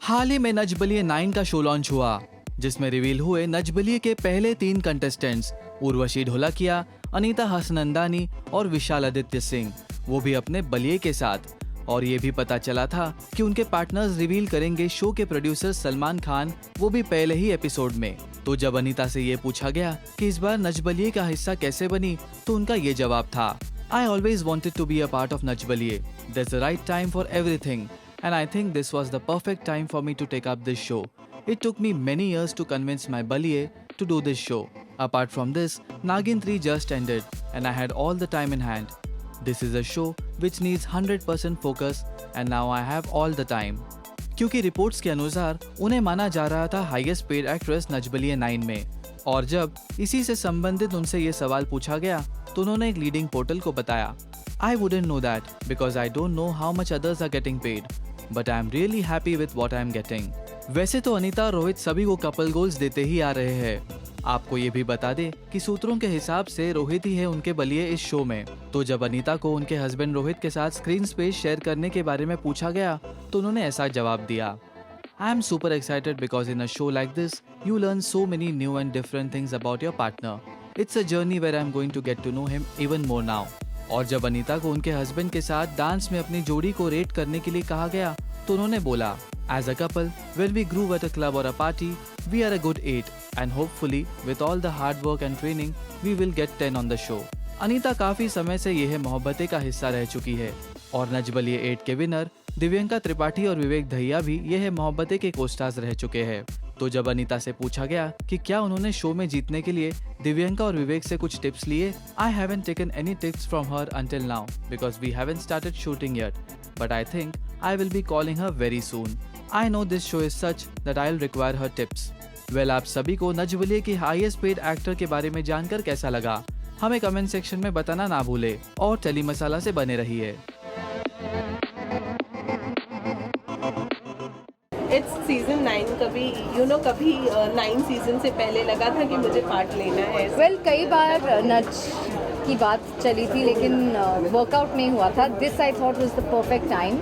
हाल ही में नच बलिए 9 का show launch हुआ, जिसमें रिवील हुए नच बलिए के पहले 3 कंटेस्टेंट्स उर्वशी ढोलकिया, अनीता हसनंदानी और विशाल आदित्य सिंह, वो भी अपने बलिए के साथ। और ये भी पता चला था कि उनके पार्टनर्स रिवील करेंगे शो के प्रोड्यूसर सलमान खान, वो भी पहले ही एपिसोड में। तो जब अनीता से ये पूछा गया कि इस बार नच बलिए का हिस्सा कैसे बनी, तो उनका ये जवाब था, I always wanted to be a part of Nach Baliye. There's the right time for everything, and I think this was the perfect time for me to take up this show. It took me many years to convince my Baliye to do this show. Apart from this, Nagin 3 just ended, and I had all the time in hand. This is a show which needs 100% focus, and now I have all the time. क्योंकि reports के अनुसार उन्हें माना जा रहा था highest paid actress Nach Baliye 9 में, और जब इसी से संबंधित उनसे ये सवाल पूछा गया तो उन्होंने एक लीडिंग पोर्टल को बताया, I wouldn't know that because I don't know how much others are getting paid, but I am really happy with what I am getting. वैसे तो अनीता और रोहित सभी को कपल गोल्स देते ही आ रहे हैं। आपको ये भी बता दें कि सूत्रों के हिसाब से रोहित ही है उनके बलिए इस शो में। तो जब अनीता को उनके हस्बैंड रोहित के साथ स्क्रीन स्पेस शेयर करने के बारे में पूछा गया तो उन्होंने ऐसा जवाब दिया, I am super excited because in a show like this, you learn so many new and different things about your partner. It's a journey where I am going to get to know him even more now. और जब अनीता को उनके husband के साथ dance में अपनी जोड़ी को रेट करने के लिए कहा गया तो उन्होंने बोला, As a couple, when we grew at a club or a party, we are a good 8 and hopefully with all the hard work and training, we will get 10 on the show. Anita काफी समय से यह मोहब्बतें का हिस्सा रह चुकी है और नच बलिए 8 के विनर दिव्यंका त्रिपाठी और विवेक दहिया भी यह मोहब्बतें के कोस्टार्स रह चुके हैं। तो जब अनीता से पूछा गया कि क्या उन्होंने शो में जीतने के लिए दिव्यंका और विवेक से कुछ टिप्स लिए, I haven't taken any tips from her until now because we haven't started shooting yet, but I think I will be calling her very soon. I know this show is such that I'll require her tips. Well, आप सभी को नच बलिए की highest paid actor के बारे में जानकर कैसा लगा, हमें कमेंट सेक्शन में बताना ना भूले और टेली मसाला से बने रहिए। इट्स सीजन 9, कभी कभी 9 सीजन से पहले लगा था कि मुझे पार्ट लेना है। वेल कई बार नच की बात चली थी लेकिन वर्कआउट नहीं हुआ था। This I thought was the perfect time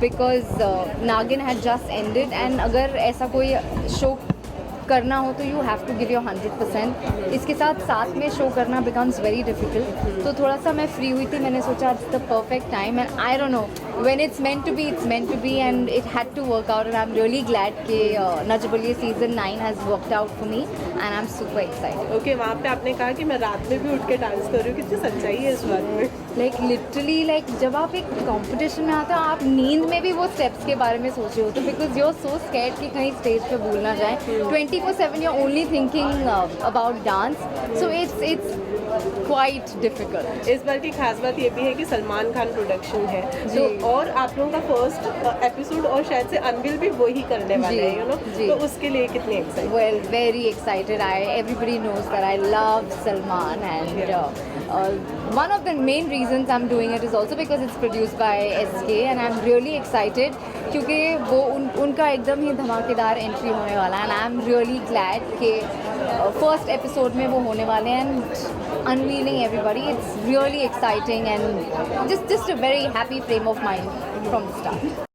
because Naagin had just ended and अगर ऐसा कोई शो करना हो तो you have to give your 100%। इसके साथ साथ में शो करना बिकम्स वेरी डिफिकल्ट। तो थोड़ा सा मैं फ्री हुई थी, मैंने सोचा it's the perfect time and I don't know when it's meant to be, it's meant to be and it had to work out and I'm really glad कि Nach Baliye season 9 has worked out for me and I'm super excited. Okay, वहाँ पे आपने कहा कि मैं रात में भी उठ के डांस कर रही हूँ, कितनी सच्चाई है इस बात में? Like literally like जब आप एक कंपटीशन में आते हो आप नींद में भी वो स्टेप्स के बारे में सोच रहे हो तो because you're so scared कि कहीं स्टेज पे भूल ना जाए। 24/7 you're only thinking about dance, so it's quite difficult. इस बार की खास बात ये भी है कि सलमान खान प्रोडक्शन है तो और आप लोगों का फर्स्ट एपिसोड और शायद से अनविल भी वही करने वाले हैं तो उसके लिए कितनी excited? Well, very excited. Everybody knows that I love Salman and one of the main reasons I'm doing it is also because it's produced by SK and I'm really excited क्योंकि वो उनका एकदम ही धमाकेदार एंट्री होने वाला है and I'm really glad कि first episode में वो होने वाले हैं and unveiling everybody. It's really exciting and just a very happy frame of mind from the start.